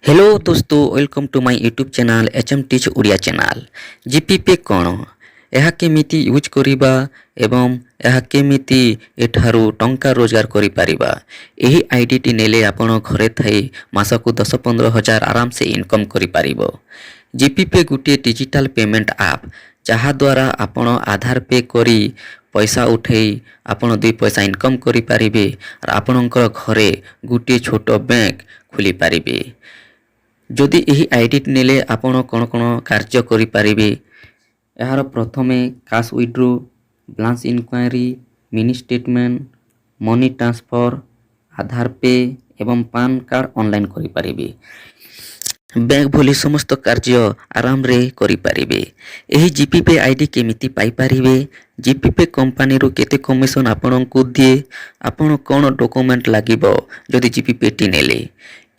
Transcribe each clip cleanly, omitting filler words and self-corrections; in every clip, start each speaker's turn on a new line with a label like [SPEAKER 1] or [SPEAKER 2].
[SPEAKER 1] Hello दोस्तों welcome to my YouTube channel HM teach Odia channel GPay कौन यह केमिति यूज करिबा एवं यह केमिति एठारू टंका रोजगार करि परिबा एही आईडी टी नेले आपण घरे थाई मासकु 10-15 हजार आराम से इनकम करि परिबो। जीपीपे गुटे डिजिटल पेमेंट ऐप जहा द्वारा आपण आधार पे करी पैसा उठे आपण 2 पैसा इनकम करि परिबे और आपणकर घरे गुटे छोटो बैंक खुली परिबे। जदि यही आईडी नेले आपण कौन कौन कार्य करि परिबे यार प्रथमे cash withdraw balance enquiry mini statement money transfer Aadhaar pay एवं पैन कार्ड ऑनलाइन करि परिबे। बैंक भली समस्त कार्य आराम रे करि परिबे। एही जीपीपे आईडी केमिति पाई परिबे जीपीपे कंपनी रो केते कमिशन आपन को दिए आपन कोन डॉक्यूमेंट लागिबो जदि जीपीपे टी नेले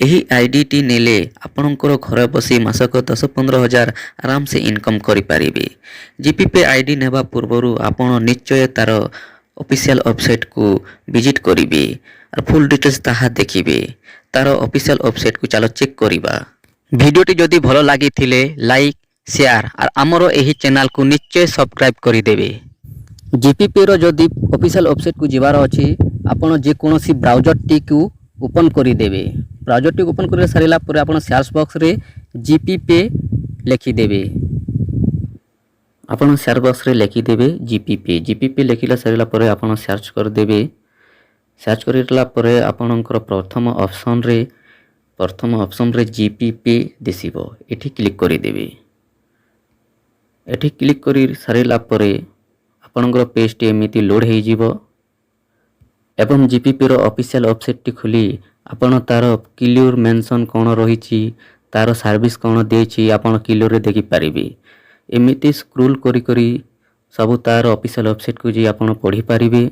[SPEAKER 1] एही आईडी टी नेले आपनकर घर बसी मासक 10-15 हजार आराम से इनकम करि परिबे। जीपीपे आईडी नेबा पूर्वरु आपन निश्चय तार ऑफिशियल वेबसाइट को विजिट करिवे और फुल डिटेल्स ताहा देखिबे तार ऑफिशियल वेबसाइट को चलो चेक करिबा। भिडियोटी जदि भलो लागि थिले लाइक शेयर और आमरो एही चैनल को निश्चय सब्सक्राइब करि देबे। जीपीपे रो जदि ऑफिशियल वेबसाइट को जिबार अछि आपण जे कोनोसी ब्राउजर टी को ओपन करि देबे। ब्राउजर टी ओपन कर सारा पर आप सर्च बॉक्स रे जीपीपे लिखिदेवे आप सर्च बॉक्स रे लिखिदेवे जीपीपे लिखला सारा पर आप सर्च करदेवे। सर्च करला पर आपणकर प्रथम ऑप्शन रे जीपीपे दिसिबो एठी क्लिक करदेवे। एठी क्लिक कर सारा पर आपणकर पेज टी एमिति लोड हो जिवो एवं जीपीपे रो ऑफिशियल वेबसाइट टी खुली आपण तार क्लियर मेंशन कौन रही तार सर्विस कौन देछि आपण क्लियर रे देखि परिबे। एमिति स्क्रॉल करी करी सब तार ऑफिशियल वेबसाइट को जी आपण पढ़ी परिबे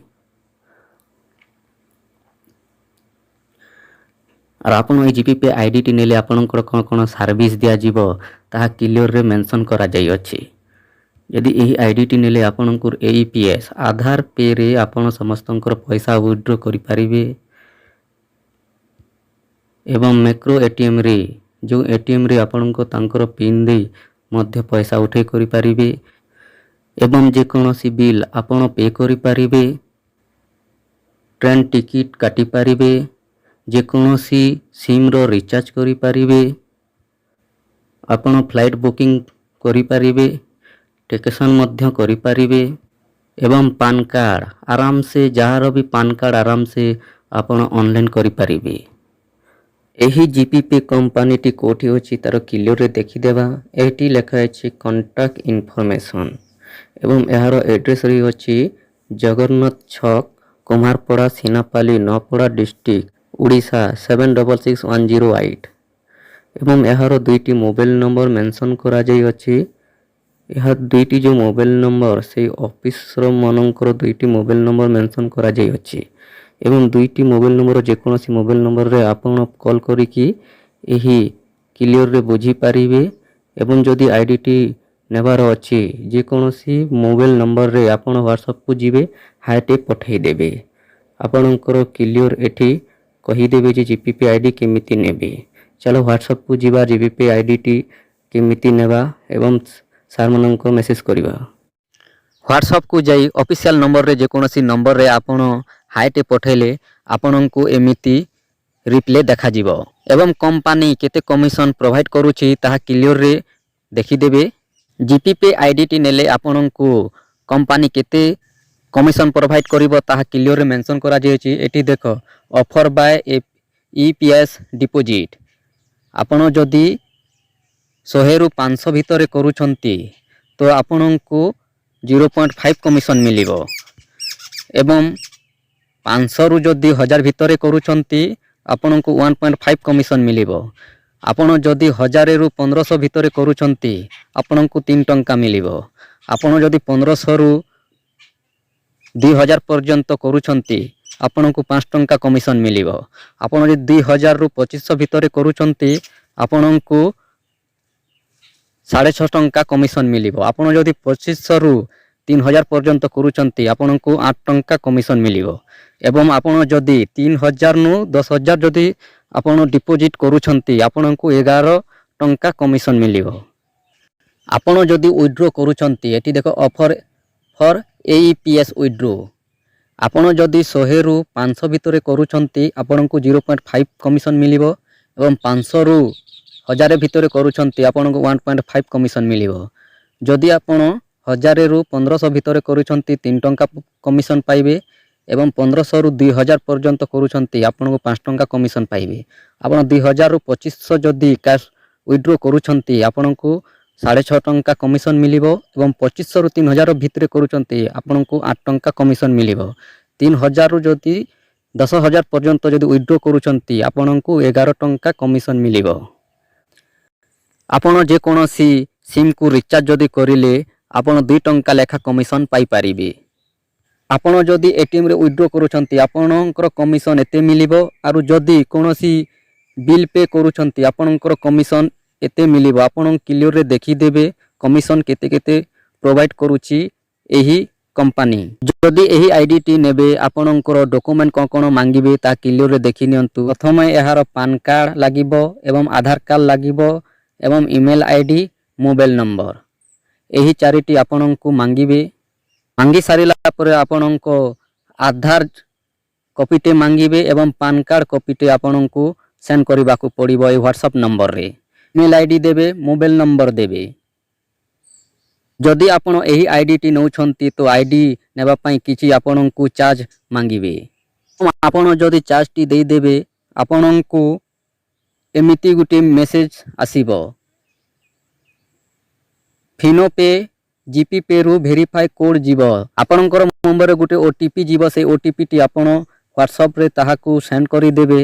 [SPEAKER 1] और आपण ए जीपीपे आईडी टी नेले आपणकर कौन कौन सर्विस दिया जिवो ताहा क्लियर रे मेंशन करा जाई अछि। यदि एही आईडी टी नेले आपणकर एईपीएस आधार पे रे आपण समस्तंकर पैसा विथड्रॉ करि परिबे एवं मैक्रो एटीएम रे जो एटीएम रे आपण को तांकर पिन दे मध्य पैसा उठे करि परिबे एवं जे कोनोसी बिल आपण पे करि परिबे ट्रेन टिकट काटी परिबे जे कोनोसी सिम रो रिचार्ज करि परिबे आपण फ्लाइट बुकिंग करि परिबे टिकेशन मध्य करि परिबे एवं पैन कार्ड आराम से जहार भी पैन कार्ड आराम से आपण ऑनलाइन करि परिबे। एही जीपीपे कंपनी टी कोठी अछि तार क्लियर रे देखिदेबा। एटी लिखा अछि कांटेक्ट इनफॉरमेशन एवं एहार एड्रेस रे अछि जगन्नाथ छक कुमारपड़ा सिनापाली नौपड़ा डिस्ट्रिक्ट उड़ीसा 766108 एवं एहार दुईटी मोबाइल नंबर मेंशन करा जाई अछि। यह दुईटी जो मोबाइल नंबर से ऑफिस रो मनकर दुईटी मोबाइल नंबर मेंशन करा जाई अछि एवं दुईटी मोबाइल नंबर जेकोसी मोबाइल नंबर रे आपण कॉल करिकी एही क्लियर रे बुझी पारिबे एवं जदि आईडी टी नेबार अछि जेकोसी मोबाइल नंबर रे आपण व्हाट्सएप को जिवे हाय टे पठै देबे आपणकर क्लियर एठी कहि देबे जे जीपीपे आईडी केमिति नेबे। चलो व्हाट्सएप को जिबा जीपीपे आईडी टी केमिति नेबा एवं सार मननको मेसेज करिबा। व्हाट्सएप को जाई ऑफिशियल नंबर रे जेकोसी नंबर रे आपण हाय टे पठेले आपण को एमिति रिप्ले देखा जिवो एवं कंपनी केते कमिशन प्रोवाइड करूछि ताहा क्लियर रे देखि देबे। जीपीपे आईडी टी नेले आपण को कंपनी केते कमिशन प्रोवाइड करिवो ताहा क्लियर रे मेंशन करा जायछि। एटी देखो ऑफर बाय ईपीएस डिपॉजिट आपण जदि 100 रु 500 भितरे करूछंती तो आपण को 0.5 कमिशन मिलिबो एवं 500 रु जदि 1000 भितरे करूछंती आपण को 1.5 कमिशन मिलिबो। आपण जदि 1000 रु 1500 भितरे करूछंती आपण को 3 टंका मिलिबो। आपण जदि 1500 रु 2000 पर्यंत करूछंती आपण को 5 टंका कमिशन मिलिबो। आपण जदि 2000 रु 2500 भितरे करूछंती आपण को 6.5 टंका कमिशन मिलिबो। आपण जदि 2500 रु 3000 पर्यंत करूछंती आपण को 8 टंका कमिशन मिलिबो एवं आपण जदि 3000 नु 10000 जदि ଆପଣ ଡିପୋଜିଟ୍ କରୁଛନ୍ତି ଆପଣଙ୍କୁ 11 ଟଙ୍କା କମିଶନ ମିଳିବ। ଆପଣ ଯଦି ୱିଡ୍ରୋ କରୁଛନ୍ତି ଏଠି ଦେଖ ଅଫର ଫର AEPS ୱିଡ୍ରୋ। ଆପଣ ଯଦି 100ରୁ 500 ଭିତରେ କରୁଛନ୍ତି ଆପଣଙ୍କୁ 0.5 କମିଶନ ମିଳିବ ଏବଂ 500ରୁ 1000 ଭିତରେ କରୁଛନ୍ତି ଆପଣଙ୍କୁ 1.5 କମିଶନ ମିଳିବ। ଯଦି ଆପଣ 1000ରୁ 1500 ଭିତରେ କରୁଛନ୍ତି 3 ଟଙ୍କା କମିଶନ ପାଇବେ ଏବଂ 1500ରୁ 2000 ପର୍ଯ୍ୟନ୍ତ କରୁଛନ୍ତି ଆପଣଙ୍କୁ 5 ଟଙ୍କା କମିଶନ ପାଇବେ। ଆପଣ 2000ରୁ 2500 ଯଦି କ୍ୟାଶ ୱିଡ୍ରୋ କରୁଛନ୍ତି ଆପଣଙ୍କୁ 6.5 ଟଙ୍କା କମିଶନ ମିଳିବ ଏବଂ 2500ରୁ 3000 ଭିତରେ କରୁଛନ୍ତି ଆପଣଙ୍କୁ 8 ଟଙ୍କା କମିଶନ ମିଳିବ। 3000ରୁ ଯଦି 10,000 ପର୍ଯ୍ୟନ୍ତ ଯଦି ୱିଡ୍ରୋ କରୁଛନ୍ତି ଆପଣଙ୍କୁ 11 ଟଙ୍କା କମିଶନ ମିଳିବ। ଆପଣ ଯେକୌଣସି ସିମ୍କୁ ରିଚାର୍ଜ ଯଦି କରିଲେ ଆପଣ 2 ଟଙ୍କା ଲେଖା କମିଶନ ପାଇପାରିବେ। ଆପଣ ଯଦି ATMରେ ୱିଡ୍ରୋ କରୁଛନ୍ତି ଆପଣଙ୍କର କମିଶନ ଏତେ ମିଳିବ ଆଉ ଯଦି କୌଣସି ବିଲ୍ ପେ କରୁଛନ୍ତି ଆପଣଙ୍କର କମିଶନ ଏତେ ମିଳିବ। ଆପଣ କ୍ଲିୟରରେ ଦେଖିଦେବେ କମିଶନ କେତେ କେତେ ପ୍ରୋଭାଇଡ଼ କରୁଛି ଏହି कंपनी। जदि यही आईडी टी नेबे आपणकर डॉक्यूमेंट कौन कौन मांगिबे ता क्लियर देखि नियंतु। प्रथम यार पान कार्ड लागिबो एवं आधार कार्ड लागिबो एवं ईमेल आईडी मोबाइल नंबर यही चारिटी आपणको मांगिबे। मांगी सारिला परे आपणको आधार कॉपीटे मांगिबे एवं पान कार्ड कॉपीटे आपणको सेंड करबा को पड़िबो ए व्हाट्सएप नंबर रे। ईमेल आईडी देबे मोबाइल नंबर देबे। जदि आपण यही आईडी टी नौछंती तो आईडी नेबा पई किछि आपणको चार्ज मांगिबे। आपण जदि चार्ज टी दे देबे आपणको एमिति गुटे मेसेज आसीबो फिनो पे जीपी पे रु वेरीफाई कोड जीवो। आपणकर नंबर गुटे ओटीपी जीवो। से ओटीपी टी आपण व्हाट्सएप रे ताहाकू सेंड करि देबे।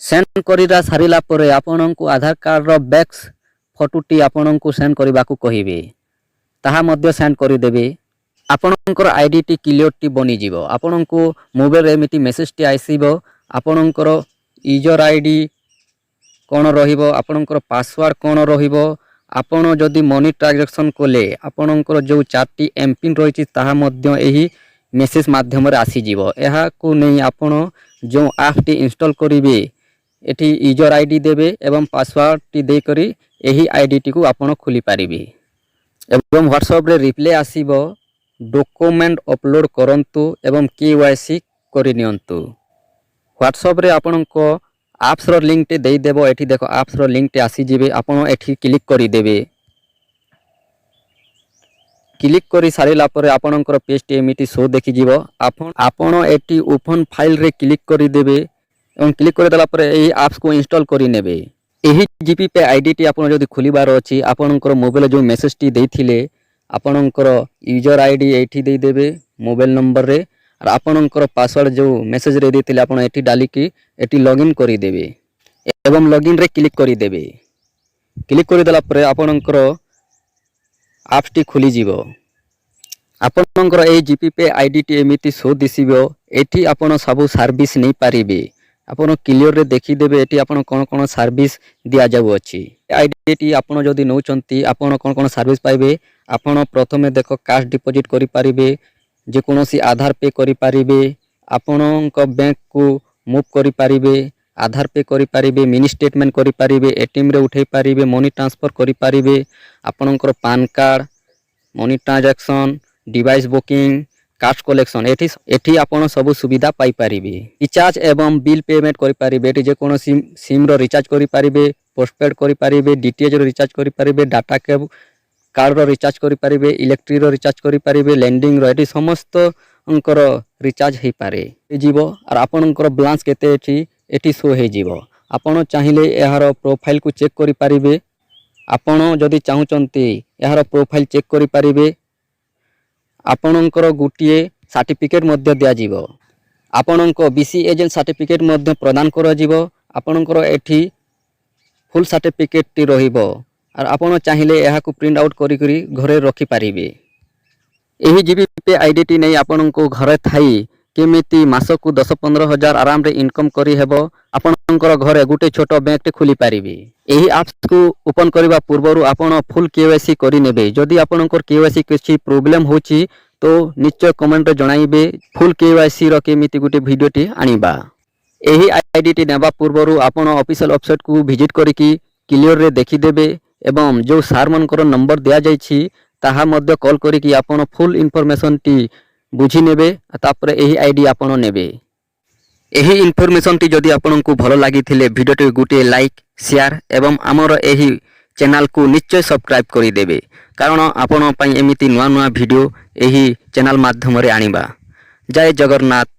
[SPEAKER 1] सेंड करिरा सारिला परे आपणको आधार कार्ड रो बैक फोटो टी आपणको सेंड करबा को कहिबे ताहा मध्य सेंड करि देबे। आपणकर आईडी टी क्लियर टी बनि जीवो। आपणको मोबाइल एमिति मेसेज टी आसीबो आपणकर यूजर आईडी कोन रहिबो आपणकर पासवर्ड कोन रहिबो। आपण जदि मनी ट्रांजैक्शन कोले आपणकर जो चारटी एम पिन रहिछि ताहा मध्य एही मेसेज माध्यम रे आसी जीवो। एहा को नै आपण जो ऐप टी इंस्टॉल करिवे एठी यूजर आईडी देबे एवं पासवर्ड टी दे करी एही आईडी टी को आपण खोली पारिबे। एवं व्हाट्सएप रे रिप्लाई आसीबो डॉक्यूमेंट अपलोड करंतु एवं केवाईसी करि नियंतु। व्हाट्सएप रे आपणको एप्स रो लिंक टे दे देबो। एठी देखो एप्स रो लिंक टे आसी जिवे आपण एठी क्लिक करि देबे। क्लिक करि सारिला परे आपणकर पेज टे एमिति शो देखि जिवो। आपण एठी ओपन फाइल रे क्लिक करि देबे एवं क्लिक करि देला परे एही एप्स को इंस्टॉल करि नेबे। एही जीपी पे आईडी टी आपण जदि खुलिबार अछि आपणकर मोबाइल जो मेसेज टी देथिले आपणकर यूजर आईडी एठी दे देबे मोबाइल नंबर रे और आपणकर पासवर्ड जो मेसेज रे देथिले आपण एठी डाली की एठी लॉगिन करि देबे एवं लॉगिन रे क्लिक करि देबे। क्लिक करि देला परे आपणकर ऐप टी खुली जीवो। आपणकर ए जीपी पे आईडी टी एमिति शो दिसिबो। एठी आपण सब सर्विस नै पारिबे। आपण क्लियर रे देखि देबे एठी आपण कोन कोन सर्विस दिया जाउ अछि। आईडी टी आपण जदि नौचंती आपण कोन कोन सर्विस पाइबे। आपण प्रथमे देखो कैश डिपॉजिट करि पारिबे जे कोनोसी आधार पे करि पारिबे आपणक बैंक को मूव करि पारिबे आधार पे करि पारिबे मिनी स्टेटमेंट करि पारिबे एटीएम रे उठै पारिबे मनी ट्रांसफर करि पारिबे आपणकर PAN card money transaction device booking card collection एठी आपण सब सुविधा पाई पारिबे। रिचार्ज एवं बिल पेमेंट करि पारिबे। एठी जे कोनोसी सिम रो रिचार्ज करि पारिबे पोस्टपेड करि पारिबे डीटीएच रो रिचार्ज करि पारिबे डाटा केबल कार्ड रो रिचार्ज करि पारिबे इलेक्ट्रिक रो रिचार्ज करि पारिबे लैंडिंग रो एठी समस्त अंकर रिचार्ज हे पारे जीवो और आपणकर बैलेंस केते एठी शो हे जीवो। आपण चाहिले एहार प्रोफाइल को चेक करि पारिबे। आपण जदि चाहुचंती एहार प्रोफाइल चेक करि पारिबे। आपणकर गुटिए सर्टिफिकेट मध्य दिया जीवो। आपणको बीसी एजेंट सर्टिफिकेट मध्य प्रदान करा जीवो। आपणकर एठी फुल सर्टिफिकेट टी रहिबो और आपण चाहिले एहा को प्रिंट आउट करी करी घरे रखि पारिबे। एही जीपी पे आईडी टी नै आपणको घरे थाई केमिति मासकु 10-15 हजार आराम रे इनकम करी हेबो। आपणकर घरे गुटे छोटो बैंक टे खुली पारिबे। एही एप्स को ओपन करबा पूर्वरु आपण फुल केवाईसी करि नेबे। जदि आपणकर केवाईसी किछि प्रॉब्लम होछि तो निश्चय कमेंट रे जणाइबे। फुल केवाईसी रो केमिति गुटे वीडियो टी आनिबा। ଏହି ଆଇଡିଟି ନେବା ପୂର୍ବରୁ ଆପଣ ଅଫିସିଆଲ ୱେବସାଇଟକୁ ଭିଜିଟ୍ କରିକି କ୍ଲିଅରରେ ଦେଖିଦେବେ ଏବଂ ଯେଉଁ ସାର୍ମାନଙ୍କର ନମ୍ବର ଦିଆଯାଇଛି ତାହା ମଧ୍ୟ କଲ୍ କରିକି ଆପଣ ଫୁଲ୍ ଇନଫର୍ମେସନ୍ଟି ବୁଝି ନେବେ। ତାପରେ ଏହି ଆଇଡି ଆପଣ ନେବେ। ଏହି ଇନଫର୍ମେସନ୍ଟି ଯଦି ଆପଣଙ୍କୁ ଭଲ ଲାଗିଥିଲେ ଭିଡ଼ିଓଟି ଗୋଟିଏ ଲାଇକ୍ ସେୟାର ଏବଂ ଆମର ଏହି ଚ୍ୟାନେଲକୁ ନିଶ୍ଚୟ ସବସ୍କ୍ରାଇବ୍ କରିଦେବେ, କାରଣ ଆପଣଙ୍କ ପାଇଁ ଏମିତି ନୂଆ ନୂଆ ଭିଡ଼ିଓ ଏହି ଚ୍ୟାନେଲ ମାଧ୍ୟମରେ ଆଣିବା। ଜୟ ଜଗନ୍ନାଥ।